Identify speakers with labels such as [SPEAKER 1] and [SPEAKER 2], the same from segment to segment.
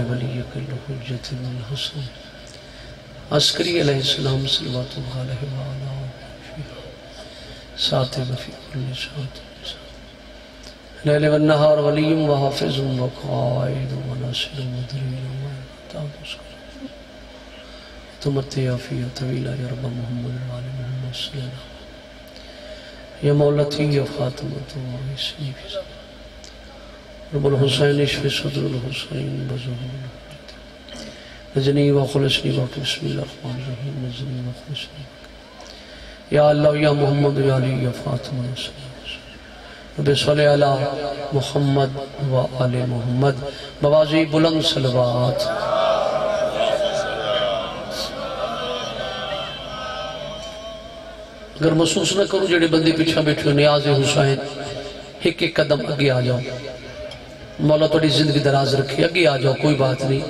[SPEAKER 1] ولیک الحجت الحسن عسکری علیہ السلام صلوات اللہ علیہ وآلہ ساتب فی کل ساتب لیل والنہار ولیم وحافظ وقائد وناصر مدرین ومتابس تمتی عفیہ طویلہ یا رب محمد وآل محمد صلی اللہ علیہ وسلم یا مولتی یا فاطمت و عیسی فی رب الحسین اشف صدر الحسین بزہور نجنی و خلصنی وقت بسم اللہ الرحمن الرحیم نجنی و خلصنی وقت یا اللہ یا محمد یا علی یا فاطمہ صلی اللہ علیہ وسلم رب صلی علی محمد و آل محمد بوازی بلند صلوات اگر محسوس نہ کرو جڑے بندے پیچھا بیٹھے نیاز حسین ایک ایک قدم اگے آ جاؤ مولا توڑی زندگی دراز رکھے اگے آ جاؤ کوئی بات نہیں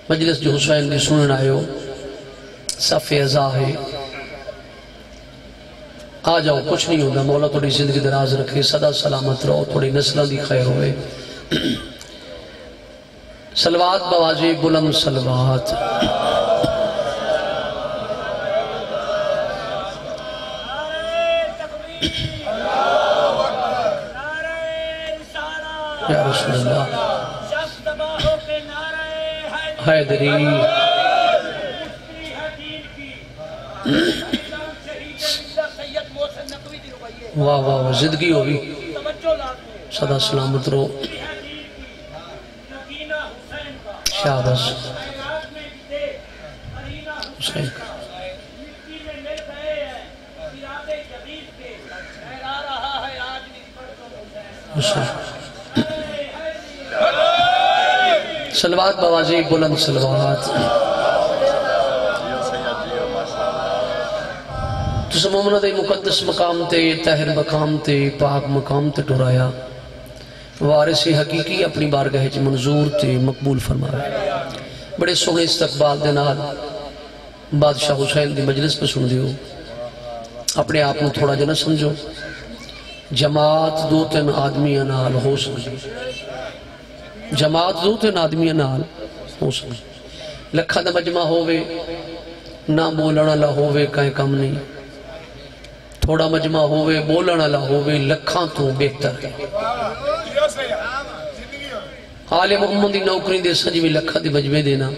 [SPEAKER 1] مجلس جو حسین نے سنن آئے ہو صف ازا ہے آ جاؤ کچھ نہیں ہوگا مولا توڑی زندگی دراز رکھے صدا سلامت رہو توڑی نسلہ دی خیر ہوئے صلوات بواجی بلند صلوات یا رسول اللہ حیدری واہ واہ واہ زندگی ہوگی صدا سلامت رو شہادت حسین حسین صلوات بوازی بلند صلوات تُس مومنہ دے مقدس مقام تے طاہر مقام تے پاک مقام تے ٹھرایا وارث حقیقی اپنی بارگاہ چ منظور تے مقبول فرمایا بڑے سوہنے استقبال دے نال بادشاہ حسین دی مجلس پہ سن دیو اپنے آپ کو تھوڑا جنہ سمجھو جماعت دو تین آدمیاں نال ہو سکتی جماعت دو تین آدمیاں نال ہو سکتی لکھا دا مجمع ہووے نہ بولنا لہ ہووے کہیں کم نہیں تھوڑا مجمع ہووے بولنا لہ ہووے لکھاں تو بہتر ہے آل محمد دی نوکری دے سا جی میں لکھا دی مجمع دینا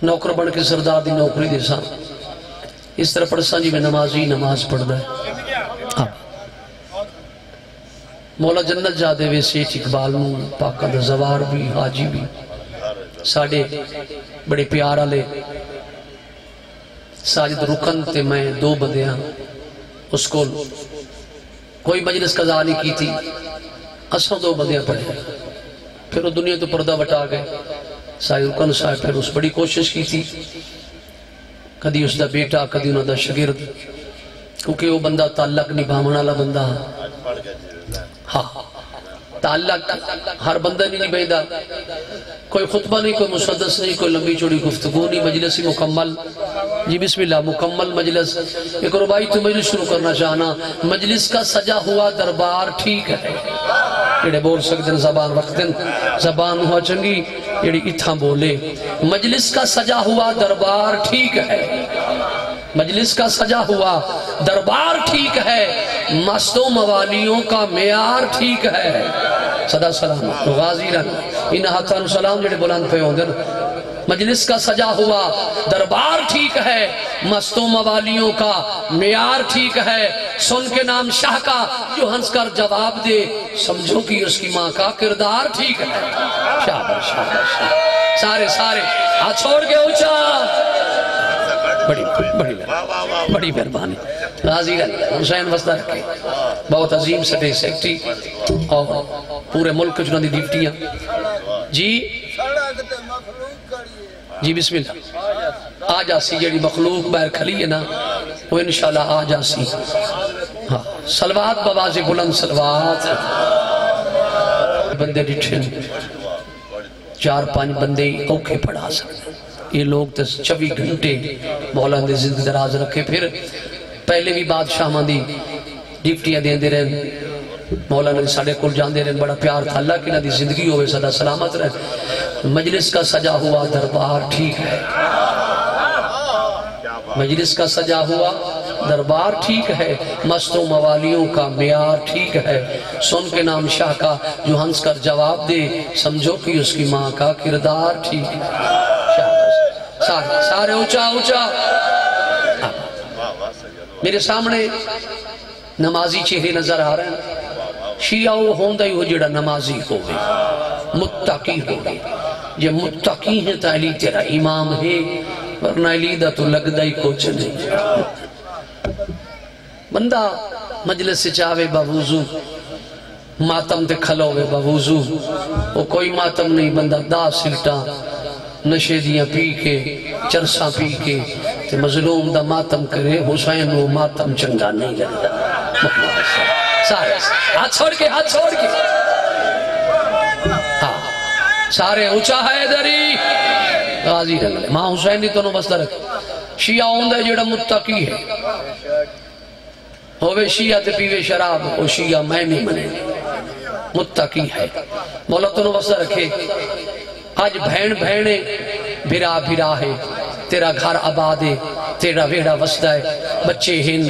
[SPEAKER 1] نوکر بڑھ کے سردار دی نوکری دے سا اس طرح پڑھ سا جی میں نمازی نماز پڑھ دا ہے مولا جنت جا دے وے سیٹھ اقبال موں پاکہ دا زوار بھی حاجی بھی ساڑھے بڑے پیارا لے ساجد رکن تے میں دو بندیاں اس کو کوئی مجلس قضا نہیں کی تھی اساں دو بندیاں پڑھے پھر وہ دنیا تو پردہ بٹا گئے ساجد رکن صاحب پھر اس بڑی کوشش کی تھی کدی اس دا بیٹا کدی انہوں دا شگرد کیونکہ وہ بندہ تعلق نبھامنا لا بندہ ہاں تعلق ہر بندہ نہیں بیدہ کوئی خطبہ نہیں کوئی مسدس نہیں کوئی لمبی چوڑی گفتگو نہیں مجلسی مکمل جی بسم اللہ مکمل مجلس ایک ربائی تو مجلس شروع کرنا چاہنا مجلس کا سجا ہوا دربار ٹھیک ہے یہ بول سکتے ہیں زبان رکھتیں زبان ہوا چنگی یہ اتھا بولے مجلس کا سجا ہوا دربار ٹھیک ہے مجلس کا سجا ہوا دربار ٹھیک ہے مستوں موالیوں کا معیار ٹھیک ہے صدا سلام غازی رن ان حتان سلام جڑے بلند پہ ہوں دن مجلس کا سجا ہوا دربار ٹھیک ہے مستوں موالیوں کا معیار ٹھیک ہے سن کے نام شاہ کا جو ہنس کر جواب دے سمجھو کہ اس کی ماں کا کردار ٹھیک ہے شاباش شاباش سارے ہاتھ چھوڑ کے اونچا بڑی مہربانی غازی حسین وسطہ رکھے بہت عظیم سٹے سیکٹری اور پورے ملک جنہوں دی ڈیوٹیاں جی بسم اللہ آ جاسی جیڑی مخلوق باہر کھلی ہے نا وہ انشاءاللہ آ جاسی صلوات بواز بلند صلوات بندے ڈٹھن 4-5 بندے اوکھے پڑھا سکتے یہ لوگ 24 گھنٹے مولا نے زندگی دراز رکھے پھر پہلے بھی بادشاہ ماں دی ڈیوٹیاں دیں دے رہے مولانا ساڑے کل جاندے رہے بڑا پیار تھا اللہ کی نہ زندگی ہوئے صدا سلامت رہے مجلس کا سجا ہوا دربار ٹھیک ہے مجلس کا سجا ہوا دربار ٹھیک ہے مستوں موالیوں کا معیار ٹھیک ہے سن کے نام شاہ کا جو ہنس کر جواب دے سمجھو کہ اس کی ماں کا کردار ٹھیک ہے سارے اونچا اونچا میرے سامنے نمازی چہرے نظر آ رہے ہیں شیعہ وہ ہوندہ ہی ہو جڑا نمازی ہو گئی متقی ہو گئی یہ متقی ہیں تا علی تیرا امام ہے ورنہ علی دا تو لگدہ ہی کچھ نہیں بندہ مجلس سے چاہوے بوضو ماتم تے کھلوے بوضو وہ کوئی ماتم نہیں بندہ دا سلٹا نشے دیاں پی کے چرساں پی کے تے مظلوم دا ماتم کرے حسین وہ ماتم چنگا نہیں لگتا سارے ہاتھ چھوڑ کے ہاں سارے اونچا ہے دری غازی رنگلے ماں حسین نہیں تو نو بستا رکھے شیعہ ہوندہ جڑا متقی ہے ہوئے شیعہ تے پیوے شراب وہ شیعہ میں نہیں منے متقی ہے مولا تو نو بستا رکھے آج بھین بھینے بھرا بھرا ہے تیرا گھر آباد ہے تیرا ویڑا وسدہ ہے بچے ہن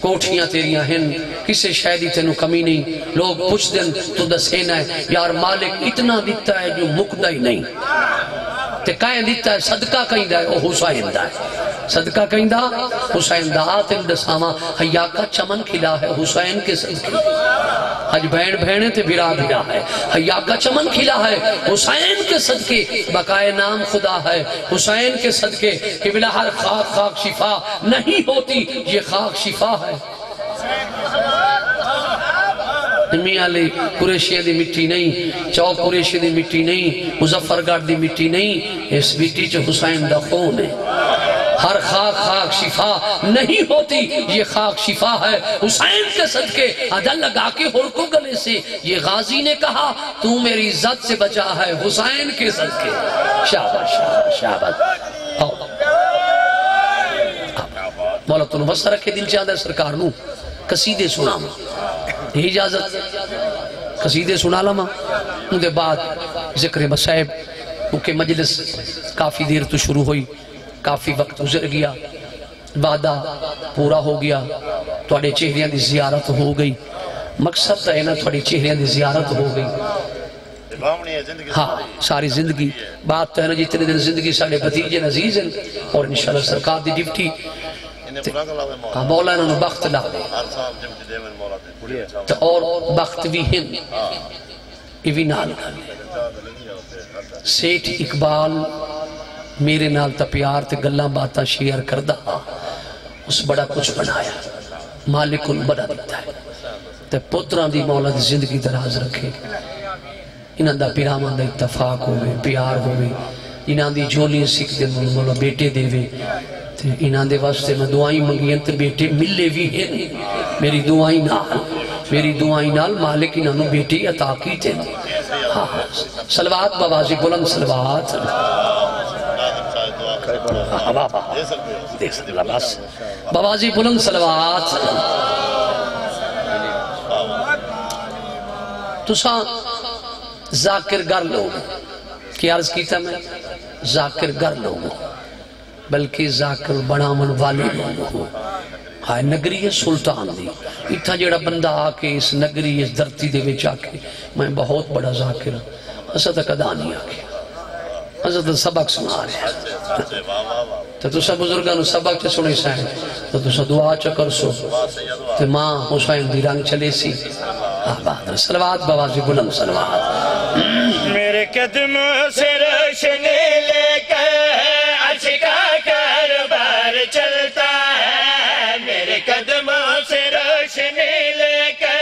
[SPEAKER 1] کوٹھیاں تیریاں ہن کسے شاید تینوں کمی نہیں لوگ پوچھ دن تو دسینا ہے یار مالک اتنا دیتا ہے جو مکدہ ہی نہیں تے کائیں دیتا ہے صدقہ کہیں دا ہے وہ حسین دا ہے صدقہ کہیں دا حسین دا آتم دساما حیاء کا چمن کھلا ہے حسین کے صدقے آج بھین بھینے تے بھرا بھرا ہے حیاء کا چمن کھلا ہے حسین کے صدقے بقائے نام خدا ہے حسین کے صدقے کہ بلا ہر خاک خاک شفا نہیں ہوتی یہ خاک شفا ہے میاں علی قریشی دی مٹی نہیں چوک قریشی دی مٹی نہیں مظفرگڑھ دی مٹی نہیں اس مٹی جو حسین دا خون ہے ہر خاک خاک شفا نہیں ہوتی یہ خاک شفا ہے حسین کے صدقے عدل لگا کے ہرکو گلے سے یہ غازی نے کہا تو میری عزت سے بچا ہے حسین کے صدقے شاباش شاباش مولا تو نبسر رکھے دل چاہدہ سرکار نو قصیدے سنا یہ اجازت قصیدے سنا لما ان دے بعد ذکر مسائب کیونکہ مجلس کافی دیر تو شروع ہوئی کافی وقت گزر گیا وعدہ پورا ہو گیا تھوڑے چہریاں دی زیارت ہو گئی مقصد ہے نا تھوڑے چہریاں دی زیارت ہو گئی ہاں ساری زندگی بات تو ہے نا جتنے دن زندگی سارے بھتیجے عزیز ہیں اور انشاءاللہ سرکار دی ڈیوٹی مولا انہوں بخت لا دے اور بخت بھی ہن یہ بھی نال سیٹھ اقبال میرے نال تا پیار تے گلہ باتا شیئر کردہ اس بڑا کچھ بنایا مالک ان بڑا دیتا ہے تے پتران دی مولا دی زندگی دراز رکھے انہاں دا پیرامان دا اتفاق ہوئے پیار ہوئے انہاں دی جولی سکھ دے مولا بیٹے دے وے انہاں دے واسطے میں دعائیں منگی ہیں تے بیٹے ملے بھی ہیں میری دعائیں نال مالک انہاں نو بیٹی عطا کی تے صلوات بابازی بلند صلوات بابازی بلند صلوات تو ساں ذاکر گر لوگ کی عرض کیتا میں ذاکر گر لوگ بلکہ ذاکر بڑا من والے لوگ ہو ہائے نگری ہے سلطان دی اتھا جڑا بندہ آکے اس نگری اس دھرتی دے وچ آکے میں بہت بڑا ذاکر اسا تک ادا نہیں آکے حضرت سبق سنا رہے ہیں تو سب بزرگانو سبق چے سنے سائیں تو سب دعا چکر سو تو ماں حسین دی رنگ چلے سی آباد صلوات بوازی بلند صلوات
[SPEAKER 2] میرے قدموں سے روشنی لے کر عرش کا کاروبار چلتا ہے میرے قدموں سے روشنی لے کر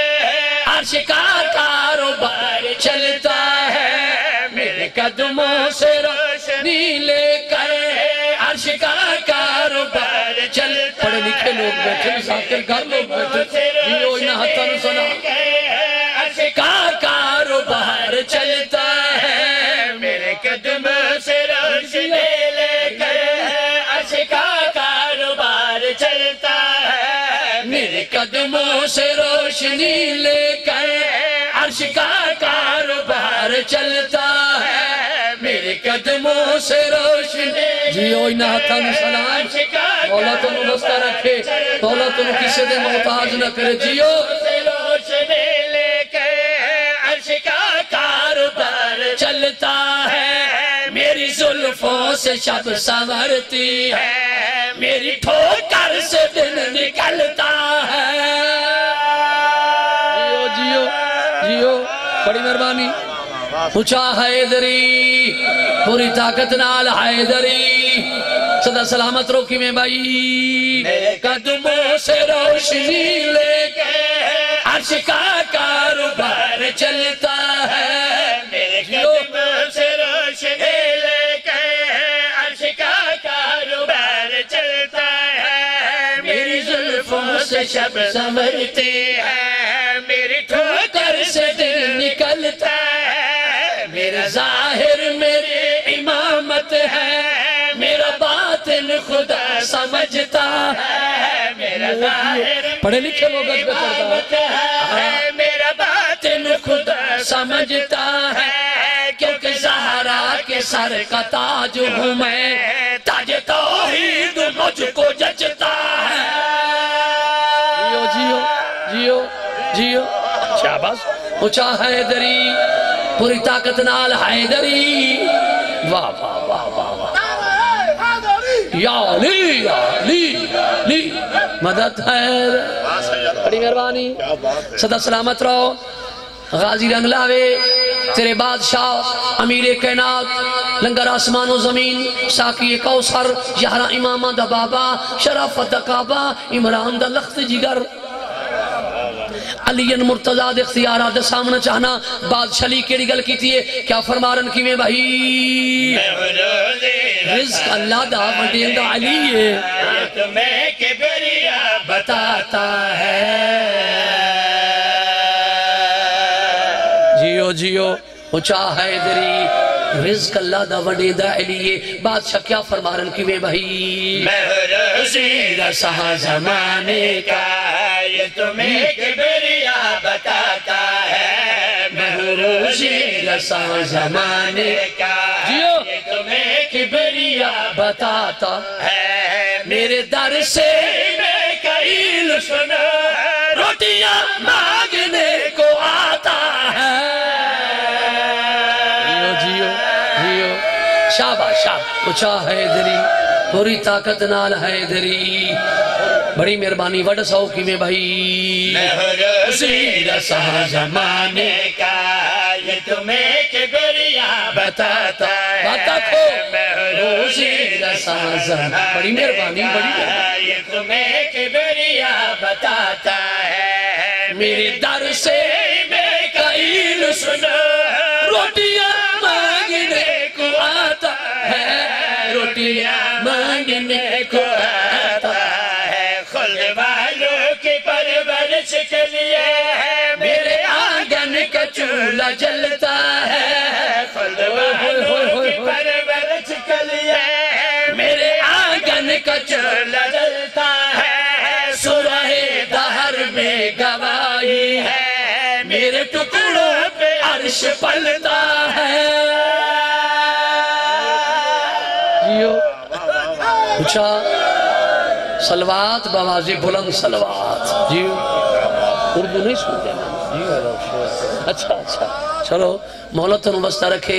[SPEAKER 1] عرش کا کاروبار چلتا ہے میرے قدموں سے روشنی لے کر عرش کا کاروبار چلتا ہے پڑھے لکھے لوگ بیٹھے ذاکر گر لوگ بیٹھے یہ انہا حتن سنا
[SPEAKER 2] عرش کا کاروبار چلتا ہے میرے قدموں سے روشنی لے کر عرش کا کاروبار چلتا ہے
[SPEAKER 1] میرے قدموں سے روشنی لے کر عرش کا کاروبار چلتا ہے میرے قدموں سے روشنی جیو انہا ہتھاں سلام مولا تنو دستہ رکھے مولا تنو کسی دے محتاج نہ کرے جیو روشنی لے کے عرش کا کاروبار چلتا ہے میری زلفوں سے شب سنورتی ہے میری ٹھوکر سے دن نکلتا ہے جیو جیو بڑی مہربانی اونچا حیدری پوری طاقت نال حیدری صدا سلامت روکی میں بھائی میرے قدموں سے روشنی لے کے عرش کا کاروبار چلتا ہے میرے قدموں سے روشنی لے کے عرش کا کاروبار چلتا ہے میری زلفوں سے شب سنورتی ہے میری ٹھوکر سے دل نکلتا ہے میرا ظاہر میری امامت ہے میرا باطن خدا سمجھتا ہے میرا ظاہر پڑھے لکھے لوگ امامت ہے میرا باطن خدا سمجھتا ہے کیونکہ زہرا کے سر کا تاج ہوں میں تاج توحید مجھ کو جچتا ہے جیو جیو جیو جیو شاباش اونچا حیدری پوری طاقت نال حیدری واہ واہ واہ واہ یا علی یا علی علی مدد حیدر بڑی مہربانی صدا سلامت رہو غازی رنگ لاوے تیرے بادشاہ امیر کائنات لنگر آسمان و زمین ساکی کوثر یہرا امامہ دا بابا شرافت دا کعبہ عمران دا لخت جگر علی مرتضیٰ دے اختیارات دے سامنا چاہنا بادشاہی کیڑی گل کی تھی کیا فرمارن کی میں بھائی رزق اللہ دا وڈین دا علی ہے تمہیں کبریا بتاتا ہے جیو جیو اونچا حیدری رزق اللہ دا وڈین دا علی ہے بادشاہ کیا فرمارن کی میں بھائی محروزی رسا زمانے کا یہ تمہیں کبریا بتاتا ہے محروزی رسا زمانے کا یہ تمہیں کبریا بتاتا ہے میرے در سے میں قیل سنا روٹیاں مانگنے کو آتا ہے جیو جیو شاباش شاباش اونچا حیدری پوری طاقت نال حیدری بڑی مہربانی وڈ سو کی میں بھائی محروزی رسا زمانے کا یہ تمہیں کبریا بتاتا ہے محروزی رسا زمانے بڑی مہربانی بڑی مہربانی یہ تمہیں کبریا بتاتا ہے میرے در سے میں قیل سنا روٹیاں مانگنے کو آتا ہے روٹیاں مانگنے کو آتا ہے خلد والوں کی پرورش کے لیے میرے آنگن کا چولہا جلتا ہے خلد والوں کی پرورش کے لیے میرے آنگن کا چولہا جلتا ہے سورہ دہر میں گواہی ہے میرے ٹکڑوں پہ عرش پلتا ہے جیو اچھا سلوات بوازی بلند سلوات جیو اردو نہیں سنتے جیو اچھا اچھا چلو مولا تنو بستہ رکھے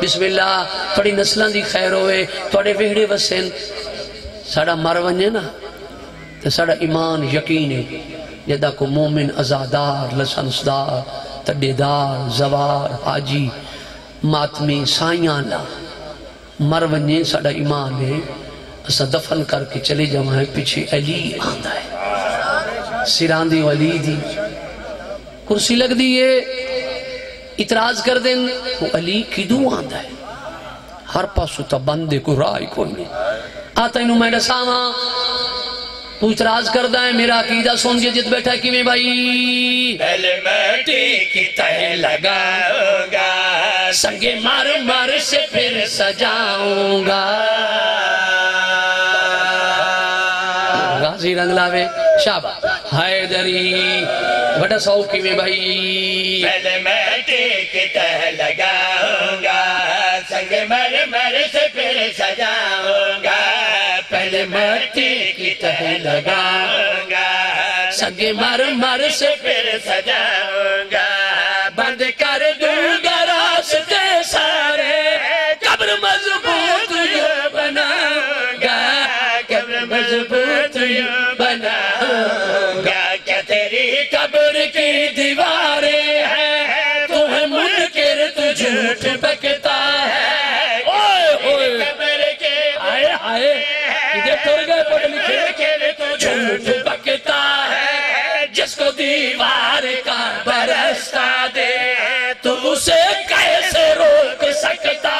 [SPEAKER 1] بسم اللہ تھوڑی نسلان دی خیر ہوئے تھوڑے ویڑے وسین ساڑا مرونے نا تو ساڑا ایمان یقین ہے جدہ کو مومن ازادار لسنسدار تڈیدار زوار حاجی ماتمی سائیاں لا مرونے ساڑا ایمان ہے اسا دفن کر کے چلے جمائے پیچھے علی آندہ ہے سیران دی ولی دی کرسی لگ دیئے اتراز کر دیں وہ علی کی دو آندہ ہے ہر پاسو تا بندے کو رائے کوئی نہیں آتا انہوں میں رساما تو اتراز کر دائیں میرا عقیدہ سن جد بیٹھا ہے کہ میں بھائی دل مٹی کی تہ لگاؤں گا سنگے مار مار سے پھر سجاؤں گا غازی رنگ لاوے شابہ حیدری بڑا سوکی میں بھائی
[SPEAKER 2] پہلے میں ٹیکٹہ لگاؤں گا سنگ مرمر سے پھر سجاؤں گا پہلے میں ٹیکٹہ لگاؤں گا
[SPEAKER 1] سنگ مرمر سے
[SPEAKER 2] پھر سجاؤں گا بند کر دوں گا راستے سارے قبر مضبوط یوں بناؤں گا قبر مضبوط یوں بناؤں گا کیا تیری قبر کی دیواریں ہیں تمہیں منکر تو جھوٹ بکتا ہے قبر کے
[SPEAKER 1] آئے آئے ادھر ٹر گئے پڑھ لکھے
[SPEAKER 2] تو جھوٹ بکتا ہے جس کو دیوار کا برستا دے تو اسے کیسے روک سکتا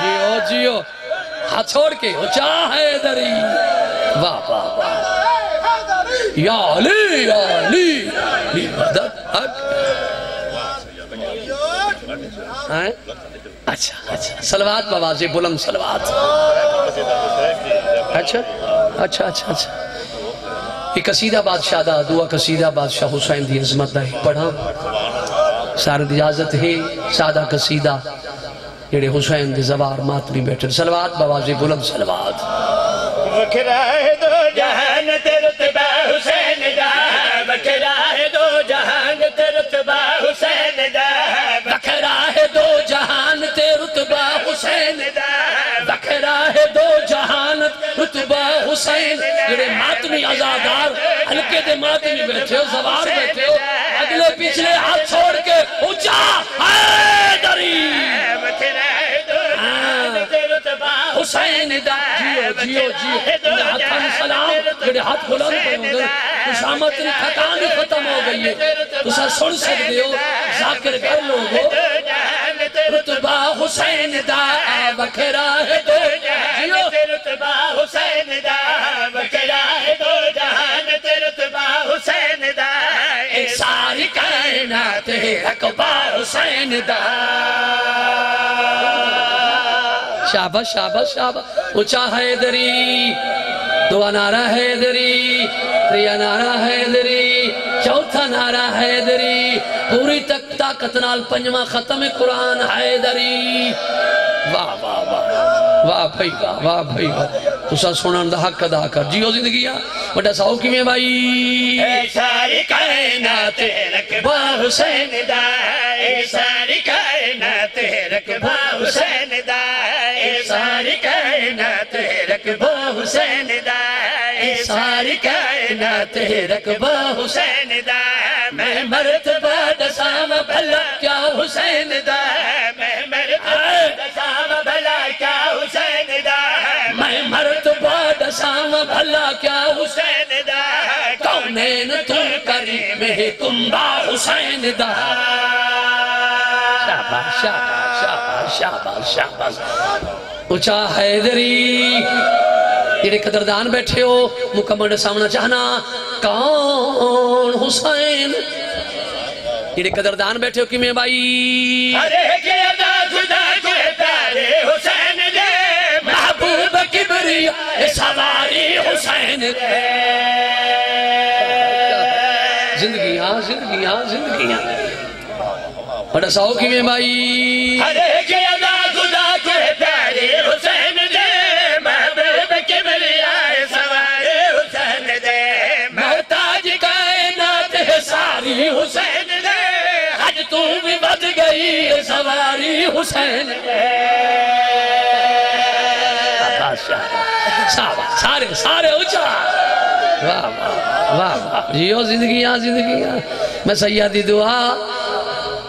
[SPEAKER 1] جیو جیو ہاتھ چھوڑ کے اچھا حیدری واہ واہ واہ یا علی علی مدد حق اچھا اچھا صلوات بوازِ بلند صلوات اچھا اچھا اچھا اچھا یہ قصیدہ بادشاہ دا دعا قصیدہ بادشاہ حسین دی عظمت دا ہی پڑھا سارے اجازت ہے سادہ قصیدہ جڑے حسین دی زوار ماتمی بیٹھے صلوات بوازِ بلند صلوات
[SPEAKER 2] بکھرا ہے دو جہان تے رتبہ حسین دا بکھرا ہے دو جہان تے رتبہ حسین دا
[SPEAKER 1] بکھرا ہے دو جہان تے رتبہ حسین
[SPEAKER 2] دا
[SPEAKER 1] بکھرا ہے دو جہان رتبہ حسین جڑے ماتمی عزادار حلقے دے ماتمی بیٹھے ہو زوار بیٹھے ہو اگلے پچھلے ہاتھ چھوڑ کے اچھا حیدری
[SPEAKER 2] بکھرا ہے دو جہان تے رتبہ
[SPEAKER 1] حسین دا جیو جیو جیو ہاتھاں سلام جڑے ہاتھ بلند پہ ہو گئے خوشامت نے تھکان بھی ختم ہو گئی ہے تو سا سن سکتے ہو ذاکر کر لوگو رتبہ حسین دا بکھرا ہے دو جیو
[SPEAKER 2] رتبہ حسین دا بکھرا ہے دو جہان تے رتبہ حسین دا
[SPEAKER 1] ایک ساری کائنات ہے رقبہ حسین دا شابہ شابہ شابہ اچھا حیدری دعا نعرہ حیدری تریا نعرہ حیدری چوتھا نعرہ حیدری پوری تک طاقت نال پنجواں ختم قرآن حیدری واہ واہ واہ واہ بھائی واہ بھائی واہ تو سا سنن دا حق ادا کر جیو زندگیاں بڑا ساؤ کی میں بھائی
[SPEAKER 2] اے ساری کائنات رقبہ حسین دا اے ساری کائنات رقبہ حسین دا اے ساری کائنات رقبہ حسین دا اے ساری کائنات رقبہ حسین دا میں مرتبہ دسام بھلا کیا حسین دا میں مرتبہ دسام بھلا کیا حسین دا
[SPEAKER 1] میں مرتبہ دسام بھلا کیا
[SPEAKER 2] حسین دا
[SPEAKER 1] کونین تم کریم ہے تم با حسین دا شاباش شاباش شاباش شاباش اچھا حیدری جڑے قدردان بیٹھے ہو مکمل سامنا چاہنا کون حسین جڑے قدردان بیٹھے ہو کہ میں بھائی
[SPEAKER 2] ہر ایک ادا خدا کے پیارے حسین دے محبوب کبریا سواری حسین دے
[SPEAKER 1] زندگیاں زندگیاں زندگیاں بڑا ساؤ کی میں بھائی
[SPEAKER 2] ہر ایک ادا خدا کے پیارے حسین دے محبوب کبریا سواری حسین دے محتاج کائنات ہے ساری حسین دے حج تو بھی بد گئی سواری حسین دے
[SPEAKER 1] سارے سارے اچھا واہ واہ واہ جیو زندگیاں زندگیاں میں سیادی دعا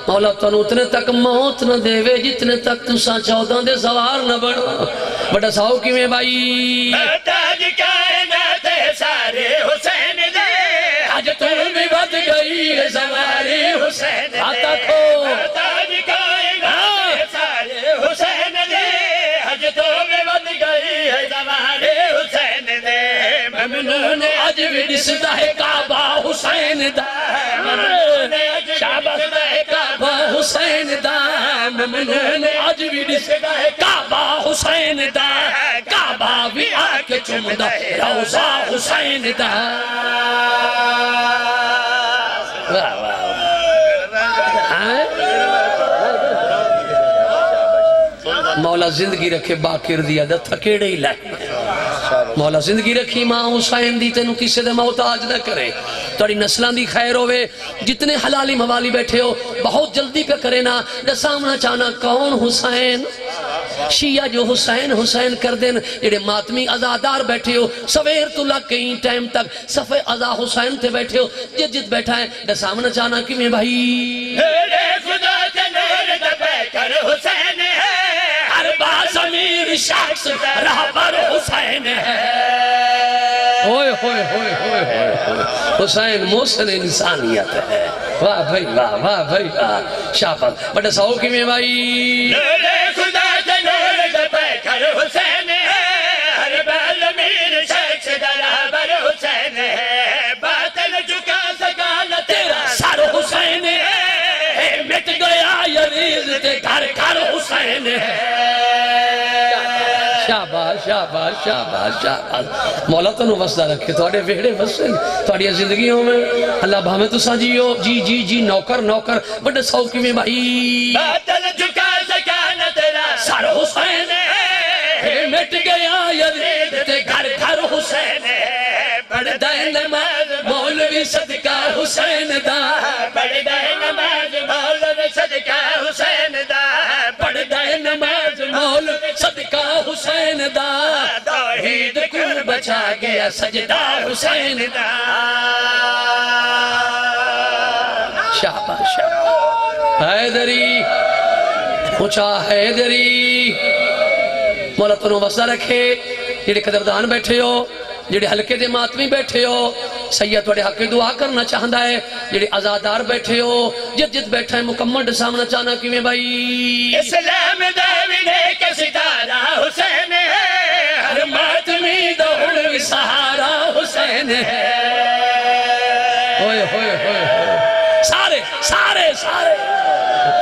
[SPEAKER 1] مولا تنو اتنے تک موت نہ دے وے جتنے تک تسا 14 دے سوار نہ بڑھو بڑا ساؤ کی میں بھائی
[SPEAKER 2] محتاج کائنات ہے سارے حسین دے حج تو بھی بد گئی سواری حسین دے
[SPEAKER 1] آتا کھو
[SPEAKER 2] محتاج کائنات ہے سارے حسین دے حج تو بھی بد گئی سواری حسین دے ممنون
[SPEAKER 1] آج بھی دستا ہے کعبہ حسین دا
[SPEAKER 2] ممنون
[SPEAKER 1] شابہ کعبہ حسین دا
[SPEAKER 2] ممنون
[SPEAKER 1] آج بھی ڈسکا ہے کعبہ حسین دا کعبہ بھی آکے چمدہ روزہ حسین دا مولا زندگی رکھے باقر دیا دا تھکیڑے ہی لائے مولا زندگی رکھی ماں حسین دی تینوں کسی دے محتاج نہ کرے توڑی نسلان دی خیر ہوئے جتنے حلالی موالی بیٹھے ہو بہت جلدی پہ کرے نا دا سامنا چاہنا کون حسین شیعہ جو حسین حسین کر دین جڑے ماتمی ازادار بیٹھے ہو سویر تو لگ کئی ٹائم تک صفحے ازا حسین تھے بیٹھے ہو جت بیٹھا ہے دا سامنا چاہنا کہ میں بھائی
[SPEAKER 2] خدا تنور دا بیکر حسین ہے ہر باز امیر شخص رہبر حسین ہے
[SPEAKER 1] ہوئے ہوئے ہوئے ہوئے ہوئے حسین محسن انسانیت ہے واہ بھائی واہ بھائی واہ شاپت بڑا ساؤ کی میں بھائی
[SPEAKER 2] نور خدا تنور دا بیکر حسین ہے ہر باز امیر شخص رہبر حسین ہے باطل جھکا سکا نہ تیرا
[SPEAKER 1] سر حسین ہے مٹ گیا یریز تے گھر گھر حسین ہے شاباش شاباش شاباش شاباش مولا تنو وسدہ رکھے توڑے ویڑے وسن توڑی زندگیوں میں اللہ بھامے تو ساجیو جی جی جی نوکر نوکر بڑے سوکی میں بھائی
[SPEAKER 2] باطل جھکا سکا نہ تیرا
[SPEAKER 1] سر حسین ہے مٹ گیا یزید تے گھر گھر حسین ہے پڑھ دے نماز مولوی صدقہ حسین دا
[SPEAKER 2] پڑھ دے نماز مولوی صدقہ حسین دا
[SPEAKER 1] پڑھ دے نماز مولوی صدقہ حسین دا توحید کو بچا گیا سجدہ حسین دا شاباش شاباش حیدری اونچا حیدری مولا تنو وسدہ رکھے جڑے قدردان بیٹھے ہو جڑے حلقے دے ماتمی بیٹھے ہو سید وڑے حق دعا کرنا چاہندہ ہے جڑے ازادار بیٹھے ہو جت بیٹھا ہے مکمل سامنا چاہنا کی میں بھائی
[SPEAKER 2] اسلام داوینے کے ستارہ حسین ہے
[SPEAKER 1] ہر ماتمی دوڑ سہارا حسین ہے ہوئے ہوئے ہوئے سارے سارے سارے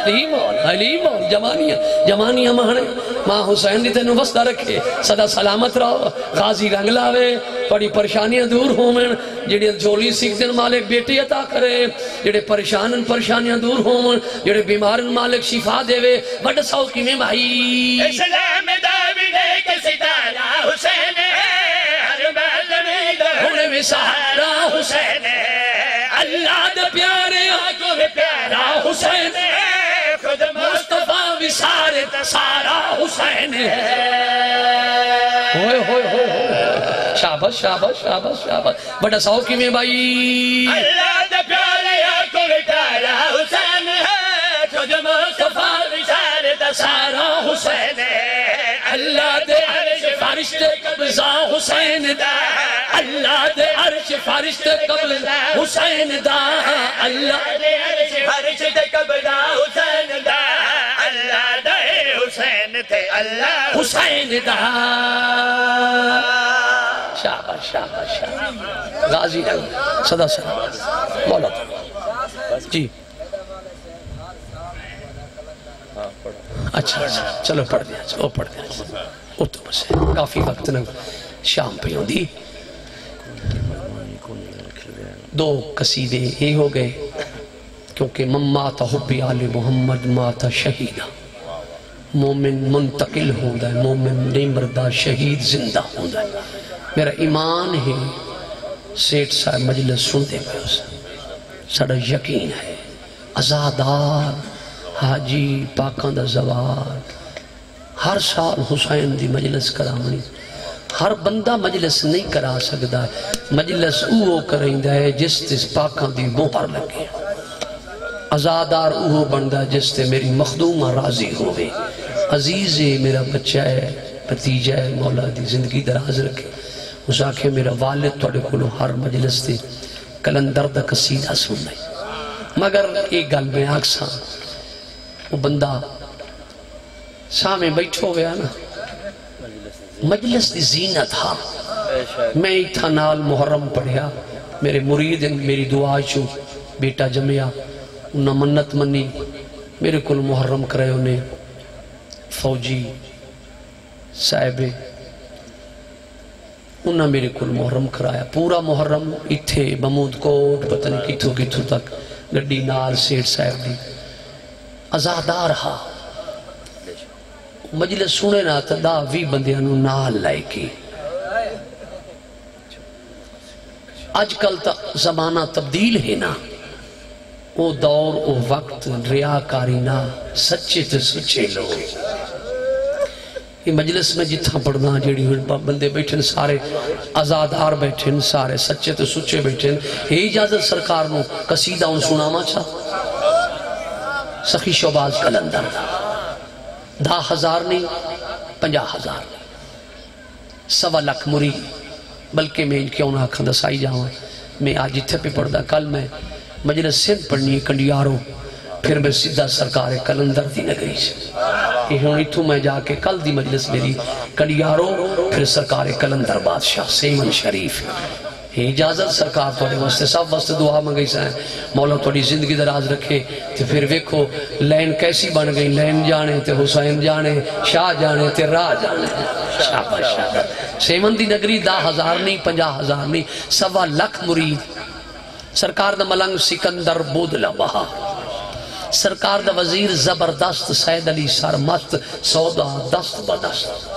[SPEAKER 1] علیم اور جمانیہ مانے ماں حسین دیتے نو وسدہ رکھے صدا سلامت رہو غازی رنگ لاوے پڑی پریشانیاں دور ہومن جڑے جولی سکھ دن مالک بیٹی عطا کرے جڑے پریشانیاں دور ہومن جڑے بیمارن مالک شفا دے وے بڑ ساؤ کی میں بھائی
[SPEAKER 2] اسلام داوینے کے ستارہ حسین ہے ہر مالمی دوڑ
[SPEAKER 1] میں سہارا حسین
[SPEAKER 2] ہے
[SPEAKER 1] اللہ دے پیارے آنکھوں میں پیارا حسین ہے
[SPEAKER 2] خود
[SPEAKER 1] مصطفیٰ وسارے سارا حسین ہے ہوئے ہوئے ہوئے شاباش شاباش شاباش شاباش بڑا ساؤ کی میں بھائی
[SPEAKER 2] اللہ دے پیارے آنکھوں میں پیارا حسین ہے خود مصطفیٰ وسارے
[SPEAKER 1] سارا حسین ہے اللہ دے عرش فرشتے قبضہ حسین دا اللہ دے عرش فرشتے قبضہ حسین دا اللہ
[SPEAKER 2] دے عرش فرشتے قبضہ حسین دا اللہ دے حسین تھے اللہ
[SPEAKER 1] حسین دا شاباش شاباش شاباش غازی رنگ صدا سلام مولا جی اچھا چلو پڑھ دیا چلو پڑھ دیا وہ تو بس ہے کافی وقت نہ شام پہ ہوں دی دو قصیدے یہ ہو گئے کیونکہ من مات حبی آل محمد مات شہیدہ مومن منتقل ہوتا ہے مومن نہیں مردہ شہید زندہ ہوتا ہے میرا ایمان ہے سیٹ صاحب مجلس سنتے پہ اسے سڑا یقین ہے ازادار حاجی پاکان دا زوار ہر سال حسین دی مجلس کرامنی ہر بندہ مجلس نہیں کرا سکتا مجلس اوہ کریں ہے جس تیس پاکان دی مہر لگے ازادار اوہ بندہ جس تے میری مخدومہ راضی ہوئے عزیز میرا بچہ ہے بھتیجہ ہے مولا دی زندگی دراز رکھے اس آنکھیں میرا والد توڑے کلو ہر مجلس تے کلندر دا قصیدہ سن لیں مگر ایک گل میں آکساں وہ بندہ سامنے بیٹھو گیا نا مجلس دی زینت ہاں میں ایتھا نال محرم پڑھیا میرے مرید میری دعا چو بیٹا جمعیا انہا منت منی میرے کل محرم کرے انہیں فوجی صاحبے انہاں میرے کل محرم کرایا پورا محرم اتھے بمود کوٹ پتہ نہیں کتھوں کتھوں تک گڈی نال سیٹ صاحب دی ازادار ہا مجلس سنے نا تا دا وی بندیانو نال لائے کی آج کل تا زمانہ تبدیل ہے نا او دور او وقت ریاکاری نہ سچے تے سچے لوگ یہ مجلس میں جتھا پڑھنا جیڑی بندے بیٹھن سارے آزادار بیٹھن سارے سچے تے سچے بیٹھن یہ اجازت سرکار نو قصیدہ ان سناما چھا سخی شعباز کلندر 10,000 نہیں 50,000 نہیں 1.25 لاکھ مرید بلکہ میں ان کیوں نہ آکھاں دسائی جاؤں میں آج اتھے پہ پڑھ دا کل میں مجلس سندھ پڑھنی ہے کنڈیاروں پھر میں سیدھا سرکار کلندر دی نگری سے یہ ہوں اتھوں میں جا کے کل دی مجلس میری کنڈیاروں پھر سرکار کلندر بادشاہ سیمن شریف یہ اجازت سرکار توڑے واسطے سب واسطے دعا منگئی سائیں مولا توڑی زندگی دراز رکھے تو پھر ویکھو لین کیسی بن گئی لین جانے تے حسین جانے شاہ جانے تے راہ جانے شاہ سیمن دی نگری 10,000 نہیں 50,000 نہیں 1.25 لاکھ مرید سرکار دا ملنگ سکندر بودلا بہا سرکار دا وزیر زبردست سید علی سرمست سودا دست بدست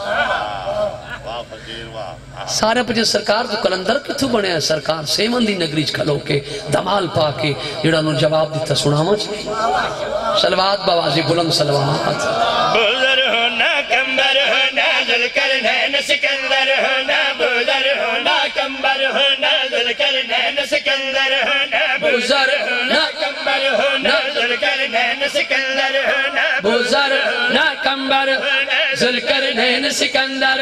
[SPEAKER 1] سارے پجھے سرکار تو کلندر کتھو بنے ہیں سرکار سیمن دی نگریج کھلو کے دمال پا کے جڑا نو جواب دیتا سناما چاہیے سلوات بوازی بلند سلوات
[SPEAKER 2] بزر ہونا کمبر ہونا ذلکرنین سکندر ہونا بزر ہونا کمبر ہونا ذلکرنین سکندر ہونا بزر ہونا کمبر ہونا ذلکرنین سکندر ہونا
[SPEAKER 1] بزر نا کمبر ذلکرنین سکندر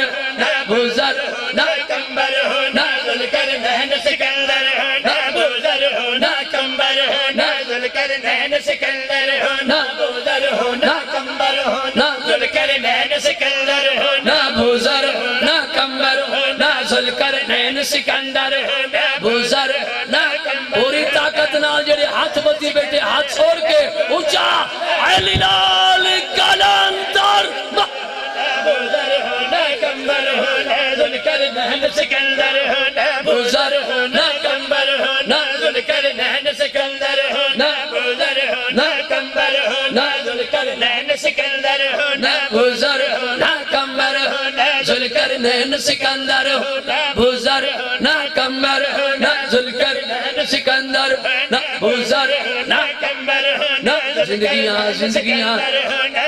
[SPEAKER 1] بزر نا
[SPEAKER 2] کمبر ہونا ذلکرنین سکندر ہونا بزر ہونا کمبر ہونا ذلکرنین سکندر ہونا بزر ہونا کمبر ہونا ذلکرنین سکندر ہونا
[SPEAKER 1] بزر نا کمبر نا ذلکرنین سکندر بزر نا پوری طاقت نال جڑے ہاتھ بدی بیٹے ہاتھ چھوڑ کے اونچا علی لال کلندر
[SPEAKER 2] بزر ہونا کمبر ہونا ذلکرنین سکندر ہونا بزر ہونا کمبر ہونا ذلکرنین سکندر ہونا بزر ہونا کمبر ہونا ذلکرنین سکندر ہونا
[SPEAKER 1] بزر نا کمبر ذلکرنین سکندر بزر نا کمبر ذلکرنین سکندر بزر نا
[SPEAKER 2] کمبر
[SPEAKER 1] نا زندگیاں زندگیاں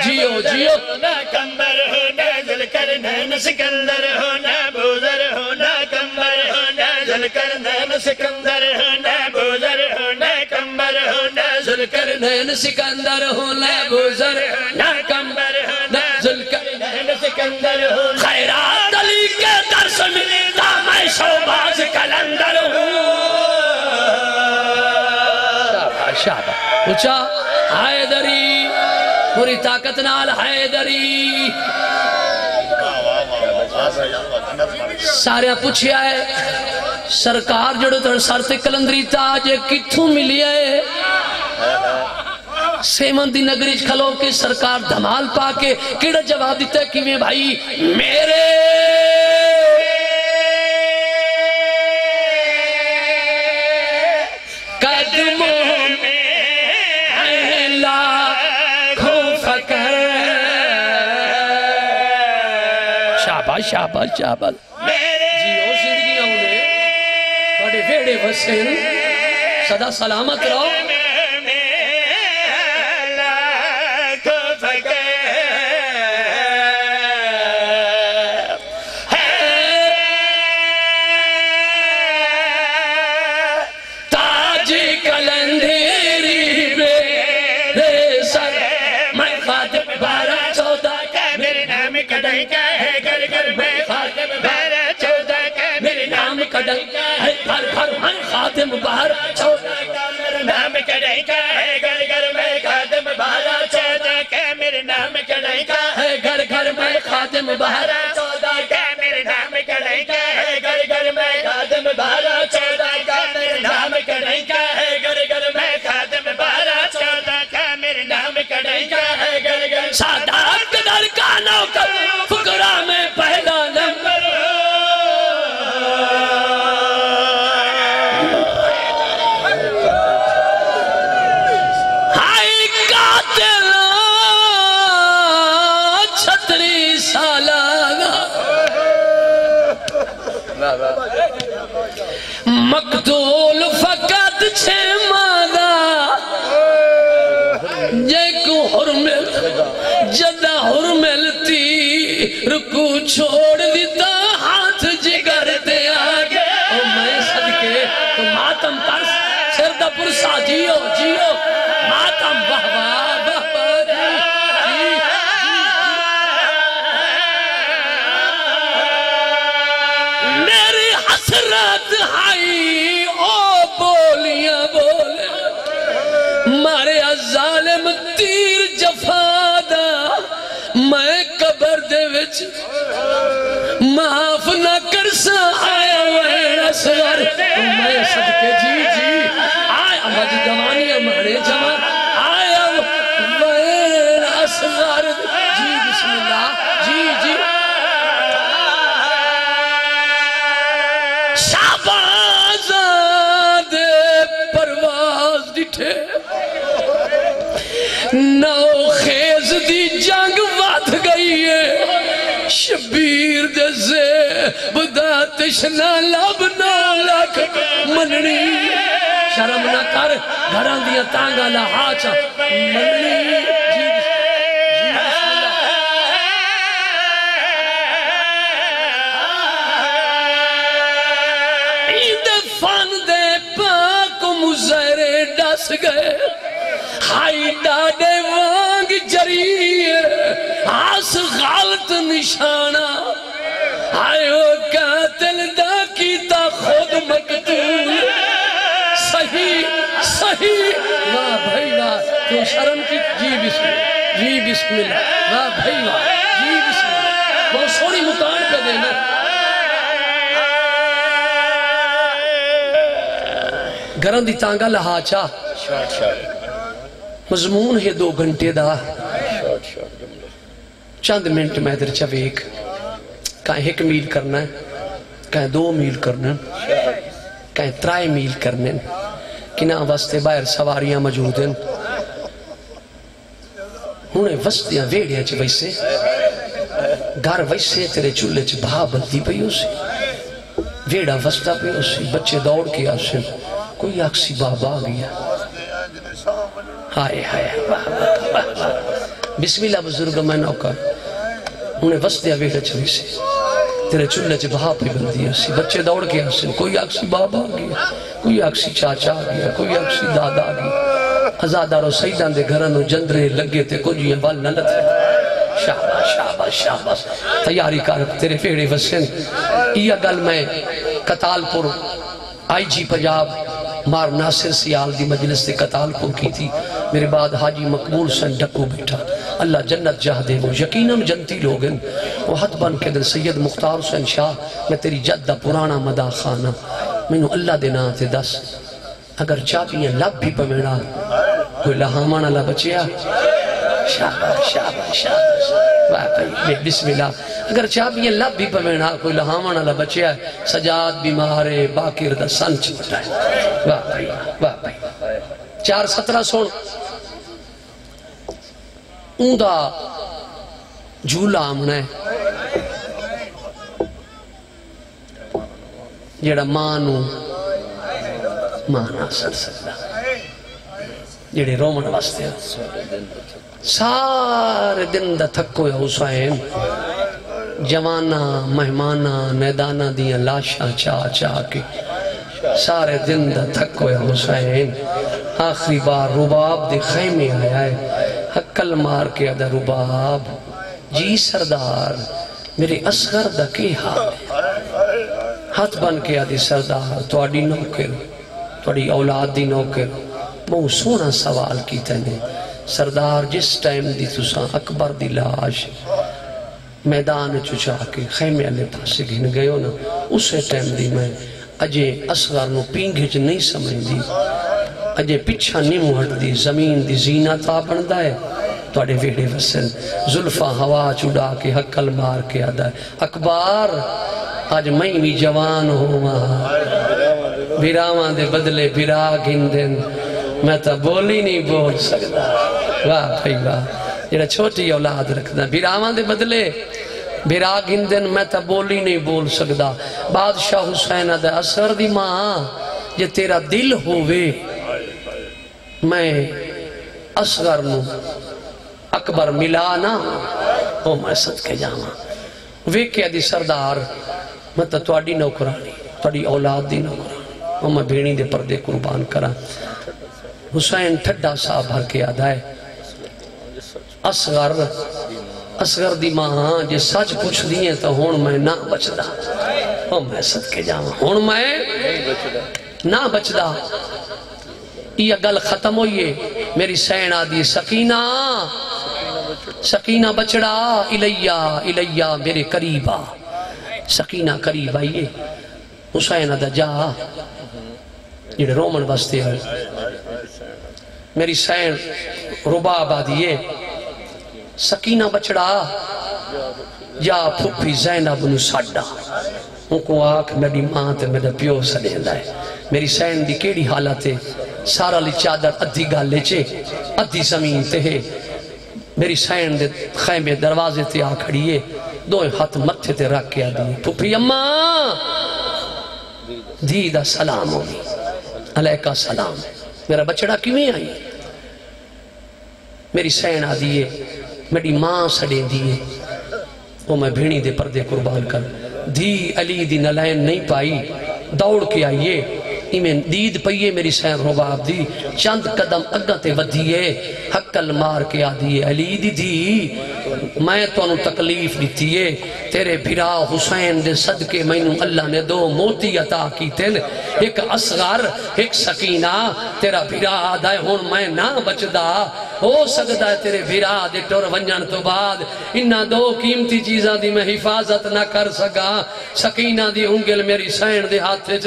[SPEAKER 1] جیو جیو
[SPEAKER 2] ہونا کمبر ہونا ذلکرنین سکندر ہونا بزر ہونا کمبر ہونا ذلکرنین سکندر ہونا بزر ہونا کمبر ہونا
[SPEAKER 1] ذلکرنین سکندر ہونا بزر نا کمبر ذلکرنین سکندر ہونا
[SPEAKER 2] خیرات علی کے درس ملتا میں شعباز کلندر ہوں
[SPEAKER 1] شابہ اچھا حیدری پوری طاقت نال حیدری سارے پوچھے آئے سرکار جڑو تر سرتے کلندری تاج کتھوں ملی ہے سیمن دی نگریج کھلو کے سرکار دھمال پا کے کیڑا جواب دیتا ہے کہ میں بھائی میرے قدموں میں لاکھوں فکر شاباش شاباش شاباش جیو زندگیاں انہیں بڑے ویڑے وسن صدا سلامت رہو خاتم بہر چودہ کا میرے نام کڑائی کا ہے گھر گھر میں خاتم بہر چودہ کا میرے نام کڑائی کا ہے گھر گھر میں خاتم بہر چودہ کا میرے نام کڑائی کا ہے گھر گھر میں خاتم بہر چودہ کا میرے نام کڑائی کا ہے گھر گھر میں خاتم بہر چودہ کا میرے نام کڑائی مقتول فقط چھے مادہ جے کو حرمل جدہ حرمل تی رکو چھوڑ دیتا ہاتھ جگر دے آگے او میں صدقے تو ماتم ترس سردہ پرسا جیو جیو ماتم واہ واہ واہ میری حسرت ہائی او بولیاں بولے مارے ظالم تیر جفادا میں قبر دے وچ معاف نہ کر سا آیا وین اسور میں صدقے جی جی آیا مجھ جوانی ہمارے جوان آیا وین اسور جی بسم اللہ جی جی شہباز دے پرواز ڈٹھے نو خیز دی جنگ وات گئی ہے شبیر دے زیبدہ تشنا لب نالک مننی شرم نہ کر گھران دیا تانگا لہاچا مننی جی بسم اللہ عید فن دے پاک مزہرے ڈس گئے ہائی ڈاڈے وانگ جریئے آس غالت نشانہ ہائی وہ قاتل دا کیتا خود مقتول صحیح صحیح واہ بھائی واہ تو شرم کی جی بسم اللہ واہ بھائی واہ جی بسم اللہ بہت سونی مکان پہ دینا گرن دی تانگا لہاچا مضمون ہے 2 گھنٹے دا چند منٹ میں در چویک کہیں 1 میل کرنا ہے کہیں 2 میل کرنا ہے کہیں 3 میل کرنا ہے کناں وستے باہر سواریاں موجود ہیں انہیں وستیاں ویڑیاں چھ ویسے گھر ویسے تیرے چولے چھ بہا بلدی پہ ہو سی ویڑا وستا پہ ہو سی بچے دوڑ کے آسے کوئی آکسی بابا آ گیا ہائے ہائے بسم اللہ بزرگ میں نوکر انہیں وسدیا ویڑا چوئی سے تیرے چولے چھ بہا پہ بندی سی بچے دوڑ کے آسن کوئی آکسی بابا آ گیا کوئی آکسی چاچا آ گیا کوئی آکسی دادا آ گیا ازادارو سیدان دے گھرانو جندرے لگے تے کچھ یہ بال نہ لتے شاباش شاباش شاباش تیاری کر تیرے ویڑے وسن یہ گل میں کتال پور آئی جی پنجاب مار ناصر سیال دی مجلس دے کتال پور کی تھی میرے بعد حاجی مقبول سن ڈکو بیٹھا اللہ جنت جاہ دے وہ یقیناً جنتی لوگن وہ حد بن کے دل سید مختار حسین شاہ میں تیری جدہ پرانا مدا خانہ میں اللہ دے نا تے دس اگر چاپیاں لب بھی پمیڑا کوئی لہامان اللہ بچیا شاباش شاباش شاباش بسم اللہ اگر چاپیاں لب بھی پمیڑا کوئی لہامان اللہ بچیا سجاد بیمارے باقر دا سنچ بٹائے واہ بھائی واہ بھائی 4:17 سوڑ اوندا جھولا آمنا ہے جیڑا مانو مانا سر سکتا جیڑے رومن واسطے ہیں سارے دن دا تھکو یا حسین جوانا مہمانا نیدانا دیا لاشا چاہ چاہ کے سارے دن دا تھکو یا حسین آخری بار رباب دے خیمے آیا ہے حکل مار کے ادا رباب جی سردار میرے اصغر دا کی حال ہے ہاتھ بن کے آدھی سردار تو آڈی نوکر تو آڈی اولاد دی نوکر بہت سونا سوال کی تینے سردار جس ٹائم دی تساں اکبر دی لاش میدان چچا کے خیمے علی پاسے گھن گئے ہو نا اسے ٹائم دی میں اجے اصغر نو پینگھج نہیں سمجھ دی اجے پچھا نہیں مہٹ دی زمین دی زینت آبندہ ہے تو اڑے ویڑے وسن زلفہ ہوا چڑا کے حکل مار کے آدھا ہے اکبر آج میں بھی جوان ہوں وہاں بیراوان دے بدلے بیرا گھندن میں تا بولی نہیں بول سکتا واہ بھائی واہ جیڑا چھوٹی اولاد رکھنا بیراوان دے بدلے بھرا گندن میں تا بولی نہیں بول سکدا بادشاہ حسین دا اثر دی ماں جے تیرا دل ہووے میں اصغر نو اکبر ملا نا او میں صدقے جاواں ویکھیا دی سردار میں تا تواڈی نوکرانی تواڈی اولاد دی نوکرانی او میں بھیڑی دے پردے قربان کراں حسین ٹھڈا سا بھر کے آدھا ہے اصغر دی ماں جے سچ پوچھ دیئے تو ہون میں نہ بچدا او میں صدقے جاواں ہون میں نہ بچدا یہ گل ختم ہوئیے میری سین آدھی سکینہ بچڑا الیہ میرے قریبا سکینہ قریب آئیے حسین آدھا جا جڑے رومن بستے ہیں میری سین رباب آدھیے سکینہ بچڑا جا پھپی زینب نو ساڈا ان کو آکھ میری ماں تے میرا پیو سڑے ہے میری سین دی کیڑی حالت ہے سارا لی چادر ادھی گالے چے ادھی زمین تے ہے میری سین دے خیمے دروازے تے آ کھڑیے دوئے ہاتھ متھے تے رکھ کے آدھی پھپی اماں دیدہ سلام ہوگی علیکہ سلام میرا بچڑا کیویں آئی میری سین آدھی میری ماں سڑے دیئے وہ میں بھیڑی دے پردے قربان کر دھی علی دی نلائن نہیں پائی دوڑ کے آئیے میں دید پئیے میری سین رباب دی چند قدم اگتے ودیے حقل مار کے آدھیے علی دی دی میں تو انہوں تکلیف دیتیے تیرے بھرا حسین دے صدقے میں اللہ نے دو موتی عطا کی تین ایک اصغر ایک سکینہ تیرا بھرا آدھائے ہون میں نہ بچدا ہو سکتا ہے تیرے بھرا دے ٹور ونجن تو بعد انہا دو قیمتی چیزاں دی میں حفاظت نہ کر سکا سکینہ دی انگل میری سین دے ہاتھے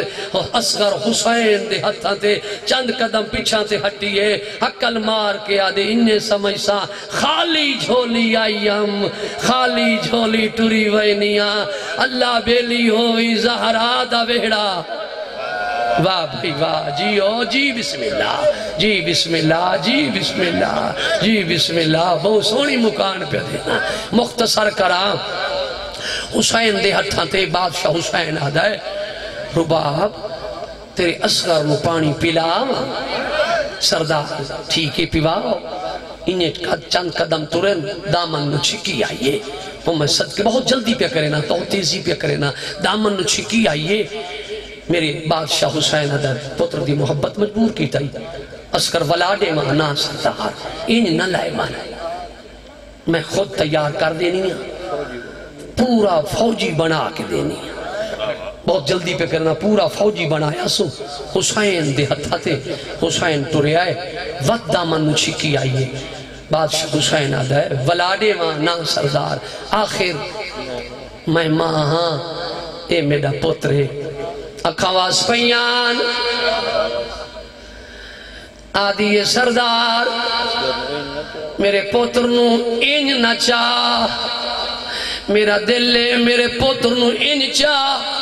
[SPEAKER 1] اصغر حسین دے ہاتھاں تے چند قدم پیچھاں تے ہٹیے حقل مار کے آدھے انہیں سمجھسا خالی جھولی آئیم خالی جھولی ٹوری وینیاں اللہ بیلی ہوئی زہرا دا ویڑا واہ بھائی واہ جی بسم اللہ جی بسم اللہ جی بسم اللہ جی بسم اللہ بہت سونی مکان پہ دینا مختصر کرام حسین دے ہتھاں تے بادشاہ حسین آدھا ہے رباب تیرے اصغر نو پانی پلا سردار ٹھیک ہے پیواؤ انہیں چند قدم ترن دامن نو چھکی آئیے وہ میں صدقے بہت جلدی پہ کرے نا تو تیزی پہ کرے نا دامن نو چھکی آئیے میرے بادشاہ حسین ادھر پتر دی محبت مجبور کی تائی اسکر ولادے مانا سردار انہیں نہ لائے مانا میں خود تیار کر دینی پورا فوجی بنا کے دینی بہت جلدی پہ کرنا پورا فوجی بنایا سو حسین دے ہتھاتے حسین ٹورے آئے وقت دامن چھکی آئیے بادشاہ حسین آدھا ہے ولادے مانا سردار آخر میں ماں ہاں اے میرا پترے اکھواز پیان آدھی سردار میرے پتر نو انج نہ چاہ میرا دل لے میرے پتر نو انج چاہ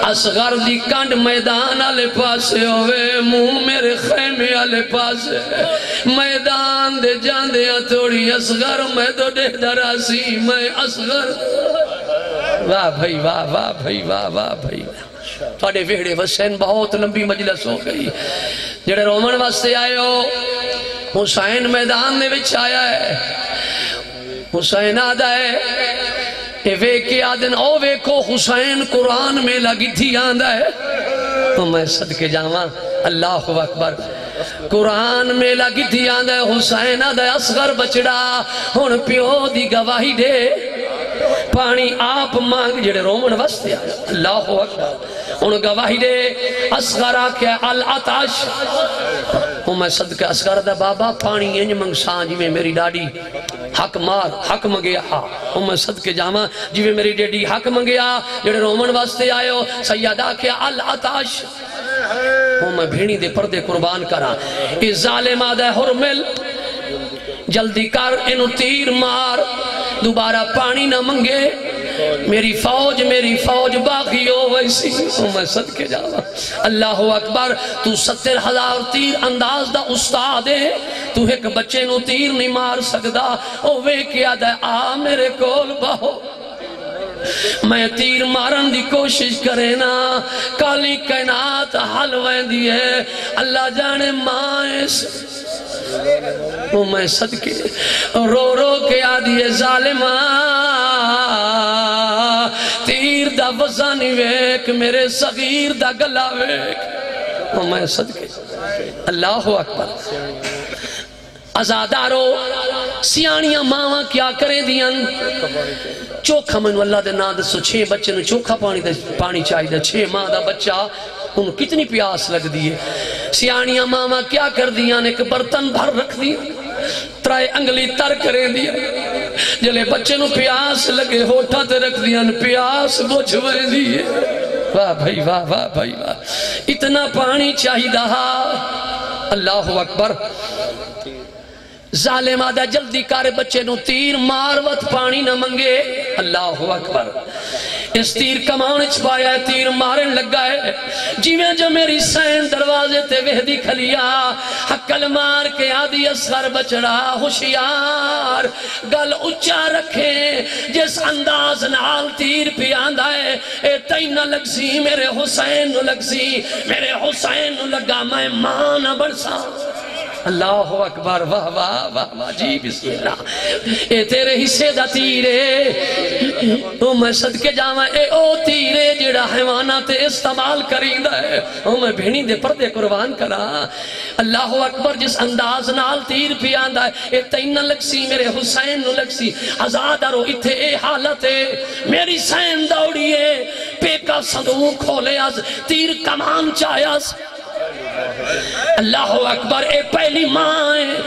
[SPEAKER 1] اصغر دی کنڈ میدان آلے پاسے ہوئے منہ میرے خیمے آلے پاسے میدان دے جاندے تھوڑی اصغر میں تو دے دراسی میں اصغر واہ بھائی واہ واہ بھائی واہ واہ بھائی تھوڑے ویڑے وسین بہت لمبی مجلس ہو گئی جڑے رومن واسطے آئے ہو حسین میدان نے بچ آیا ہے حسین آدھا ہے اے ویکے آدھن او ویکو حسین قرآن میں لگی تھی آندھا ہے تو میں صدقے جاواں اللہ اکبر قرآن میں لگی تھی آندھا ہے حسین آدھا ہے اصغر بچڑا ہون پیو دی گواہی دے پانی آپ مانگ جڑے رومن واسطے آیا اللہ اکبر ان گواہی دے اصغر آکیا العطاش میں صدقہ اصغر دا بابا پانی انج منگ سانجی میں میری ڈاڈی حق مار حق منگیا میں صدقے جاما جی میں میری ڈیڈی حق منگیا جڑے رومن واسطے آئے ہو سیدہ کیا العطاش میں بھیڑی دے پردے قربان کرا اس ظالم آدھے حرمل جلدی کر انو تیر مار دوبارہ پانی نہ منگے میری فوج باقی ہو ویسی میں صدقے جاوا اللہ اکبر تو 70,000 تیر انداز دا استاد ہے تو ایک بچے نو تیر نہیں مار سکدا او وے کیا دا آ میرے کول بہو میں تیر مارن دی کوشش کرے نا کالی کائنات حل ویندی ہے اللہ جانے ماں میں صدقے رو رو کے آدھی ظالمہ تیر دا وزانی ویک میرے صغیر دا گلا ویک میں صدقے اللہ اکبر ازادارو سیانیاں ماں کیا کریں دیاں چوکھا منو اللہ دے نا دسو 6 بچے نو چوکھا پانی چاہی دا 6 ماں دا بچہ انہوں کتنی پیاس لگ دیئے سیانیاں ماما کیا کر دیاں ایک برتن بھر رکھ دیاں 3 انگلی تر کریں دیاں جلے بچے نو پیاس لگے ہوٹھا تے رکھ دیاں پیاس بوجھ ہوئے دیئے واہ بھائی واہ واہ بھائی واہ اتنا پانی چاہی دہا اللہ اکبر ظالم آدھا جلدی کارے بچے نو تیر ماروت پانی نہ منگے اللہ اکبر اس تیر کمان چھپایا ہے تیر مارن لگا ہے جیویں جو میری سین دروازے تے وحدی کھلیا حقل مار کے آدھی اصغر بچڑا ہوشیار گل اچھا رکھے جس انداز نال تیر پی آندھا ہے اے تین نہ لگ سی میرے حسین نو لگ سی میرے حسین نو لگا میں ماں نہ برسا اللہ اکبر واہ واہ واہ واہ جی بسم اللہ اے تیرے حصے دا تیرے او میں صدقے جاواں اے او تیرے جڑا حیوانات استعمال کریندا ہے او میں بھینی دے پردے قربان کرا اللہ اکبر جس انداز نال تیر پی آندا ہے اے تین نہ لگ سی میرے حسین نو لگ سی آزادارو اتھے اے حالت ہے میری سین دوڑیے پیکا صندوق کھولے از تیر کمان چاہیاز اللہ اکبر اے پہلی ماں ہے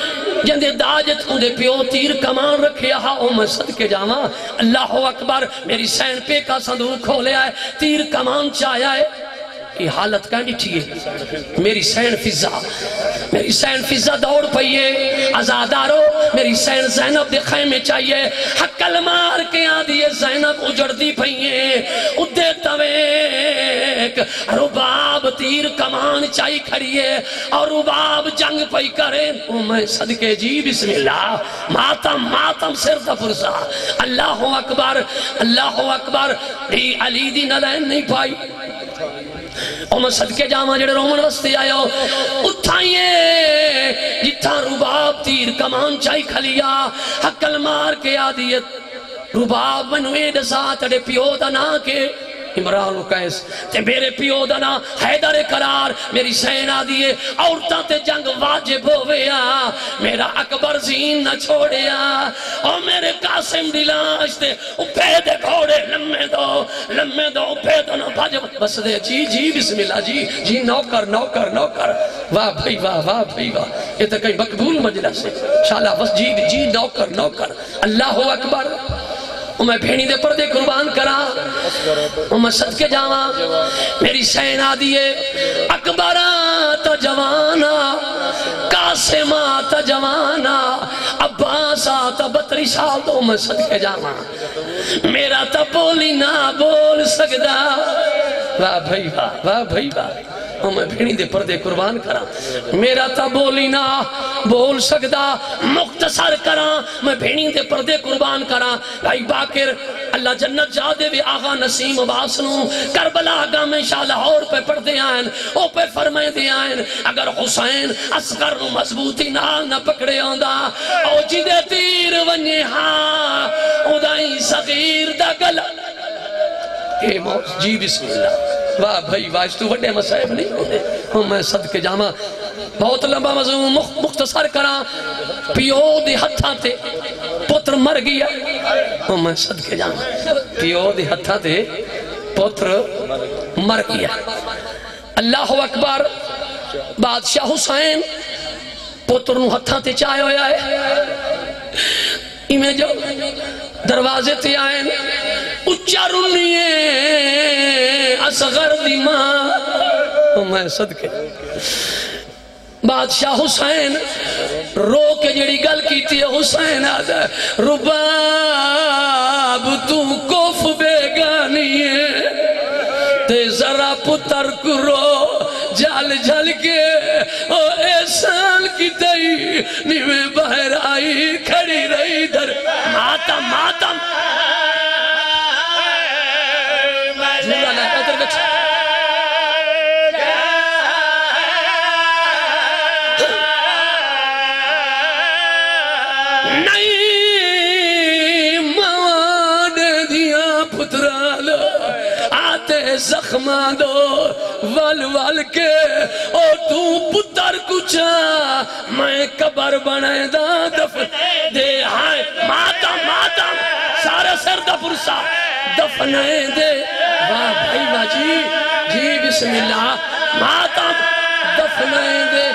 [SPEAKER 1] جندے داجت اندے پیو تیر کمان رکھیا ہا او میں صدقے جاواں اللہ اکبر میری سین پہ کا صندوق کھولے آئے تیر کمان چاہیا ہے یہ حالت کہنی ٹھیے میری سین فضا دوڑ پئیے آزادارو میری سین زینب دے خیمے چاہیے حقل مار کے آدھیے زینب اجڑ دی پئیے ادھے تویک رباب تیر کمان چاہی کھڑیے اور رباب جنگ پئی کرے او میں صدقے جی بسم اللہ ماتم سر دا پرسا اللہ اکبر علی دی نلین نہیں پائی او میں صدقے جاواں جڑے رومن وستے آئے ہو اٹھائیے جتھا رباب تیر کمان چاہی کھلیا حقل مار کے آدیت رباب منوے دسا تڑے پیو دنا کے عمران و قیس تے میرے پیو دنا حیدر قرار میری سین آدیے عورتاں تے جنگ واجب ہویا میرا اکبر زین نہ چھوڑیا اور میرے قاسم دلاش تے اپے دے گھوڑے لمے دو اپے دو نہ بھاجب بس دے جی بسم اللہ جی نوکر واہ بھائی واہ یہ تو کئی مقبول مجلس ہے شاءاللہ بس جی نوکر اللہ اکبر میں بھینی دے پردے قربان کرا میں صدقے جاواں میری سین آدیے اکبرات جوانا قاسمات جوانا عباسات 32 سال تو میں صدقے جاواں میرا تا بولی نہ بول سکدا واہ بھائی واہ میں بھینی دے پردے قربان کرا میرا تا بولی نہ بول سکدا مختصر کرا میں بھینی دے پردے قربان کرا بھائی باکر اللہ جنت جا دے بھی آغا نسیم واسنو کربلا آگا میں شاہ لاہور پہ پڑھتے آئین او پہ فرمائے دے آئین اگر حسین اصغر نو مضبوطی نال نہ پکڑے آندا او جی دے تیر ونجے ہاں او دائی صغیر دا گلا اے موت جی بسم اللہ واہ بھائی واہ اس تو وڈے مسائب نہیں ہوتے میں صدقے جاما بہت لمبا مضمون مختصر کرا پیو دے ہتھاں تے پتر مر گیا میں صدقے جاما پیو دے ہتھاں تے پتر مر گیا اللہ اکبر بادشاہ حسین پتر نو ہتھاں تے چاہے ہویا ہے میں جو دروازے تے آئین اچھا رنیے اصغر دی ماں میں صدقے بادشاہ حسین رو کے جڑی گل کی تھی حسین آدھا رباب تو کوف بیگانیے تے ذرا پتر کرو جل کے او احسان کی تئی نیوے باہر آئی کھڑی رہی در ماتم زخماں دو ول ول کے او تو پتر کچا میں قبر بنے دا دفن دے ہائے ماتم ماتم سارا سر دا پرسا دفنے دے واہ بھائی واہ جی بسم اللہ ماتم دفنے دے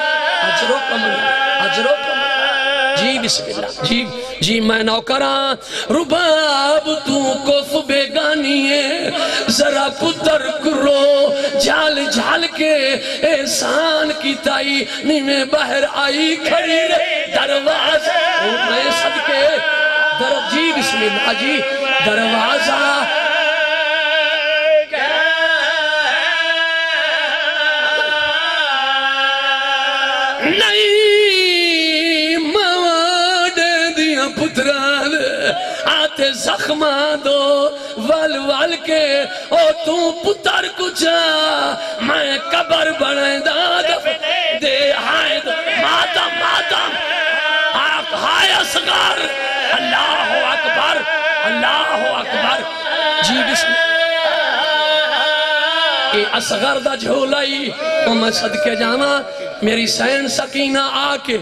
[SPEAKER 1] اجرو کمن جی بسم اللہ جی میں نوکران رباب تو کف بیگانیے ذرا پتر کرو جھال جھال کے احسان کی تائی نیمیں بہر آئی کھڑی رہے دروازہ میں صدقے جی بسم اللہ جی دروازہ پتران آتے زخماں دو ول ول کے او تو پتر کچا میں قبر بنے دا دفن دے ہائے ماتم ماتم ہائے اصغر اللہ اکبر جی بسم اے اصغر دا جھولائی او میں صدقے جاما میری سین سکینہ آکے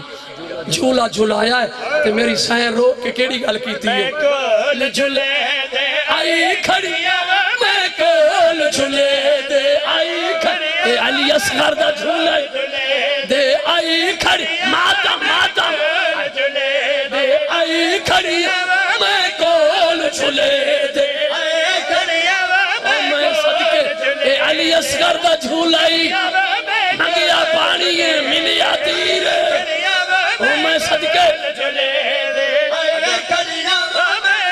[SPEAKER 1] جھولا جھولایا ہے تو میری سائن رو کے کیڑی گل کی تھی میں کول جھولے دے آئی کھڑی میں کول جھولے دے آئی کھڑی اے علی اصغر دا جھولے دے آئی کھڑی ماتم ماتم دے آئی کھڑی میں کول جھولے دے آئی کھڑی میں صدقے اے علی اصغر دا جھولائی نگیا پانی ہے ملیا تیر میں صدقے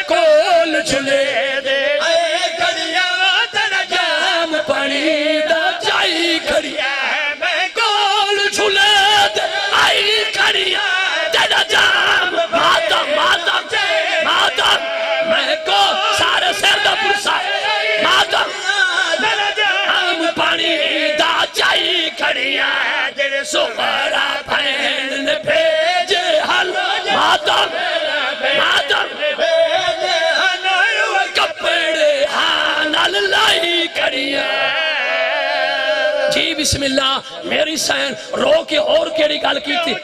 [SPEAKER 1] کول جھلے دے جام پانی دا جائی کھڑی میں کول جھلے دے آئی کھڑی تیرا جام ماتم ماتم ماتم میں کو سارے سیر دا پرسا ماتم جام پانی دا جائی کھڑی جڑے سخرا پہن نے بھیجے حل ماتم ماتم کپڑے حانال لائی کھڑیا جی بسم اللہ میری سین رو کے اور کیڑی گال کی تھی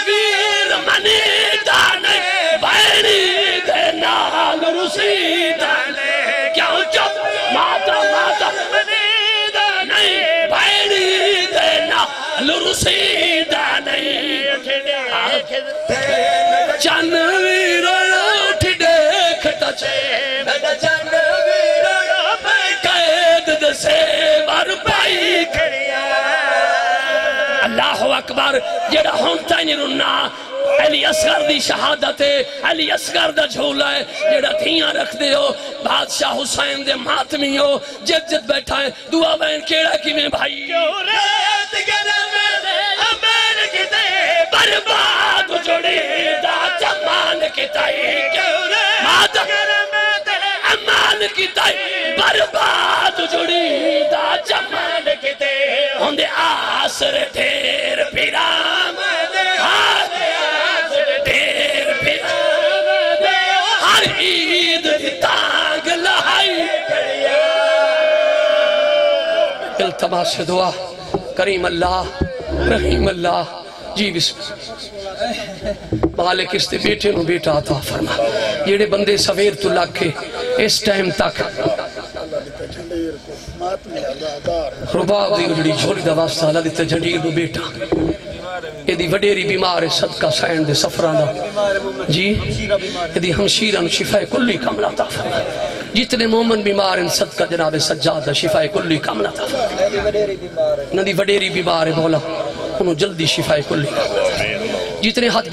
[SPEAKER 1] ویر منی دانے بینی دے نال رسی دانے کیوں چپ ماتم ماتم منی دانے بینی دے نال رسی دانے چن ویرو اٹھ دیکھتا چھے چن ویرو قید دسے بار پائی کھڑیا اللہ اکبر جڑا ہونتا نہیں رننا علی اصغر دی شہادت ہے علی اصغر دا جھولا ہے جڑا تھیاں رکھ دے ہو بادشاہ حسین دے ماتمی ہو جد جد بیٹھا ہے دعا بین کیڑا کی میں بھائی کیوں ریت گرم امان کی دے برباد جڑی دا چمان کی تائی کیوں ریت گرم امان کی تائی برباد جڑی دا چمان کی دے ہوندے آسر دیر پیرام عید دی تانگ لہائی التماس سے دعا کریم اللہ رحیم اللہ جی بسم مالک اس دے بیٹے نو بیٹا عطا فرما جیڑے بندے سویر تو لگ کے اس ٹائم تک رباب دی اجڑی جھولی دا واسطہ اللہ دیتے جنڈیر نو بیٹا یہ دی وڈیری بیمار ہے صدقہ سائن دے سفرانہ جی یہ دی ہمشیران شفاء کلی کاملہ عطا فرما جتنے مومن بیمار ہیں صدقہ جناب سجاد شفاء کلی کاملہ عطا فرما ندی وڈیری بیمار ہے مولا انہوں جلدی شفاء کلی جتنے ہاتھ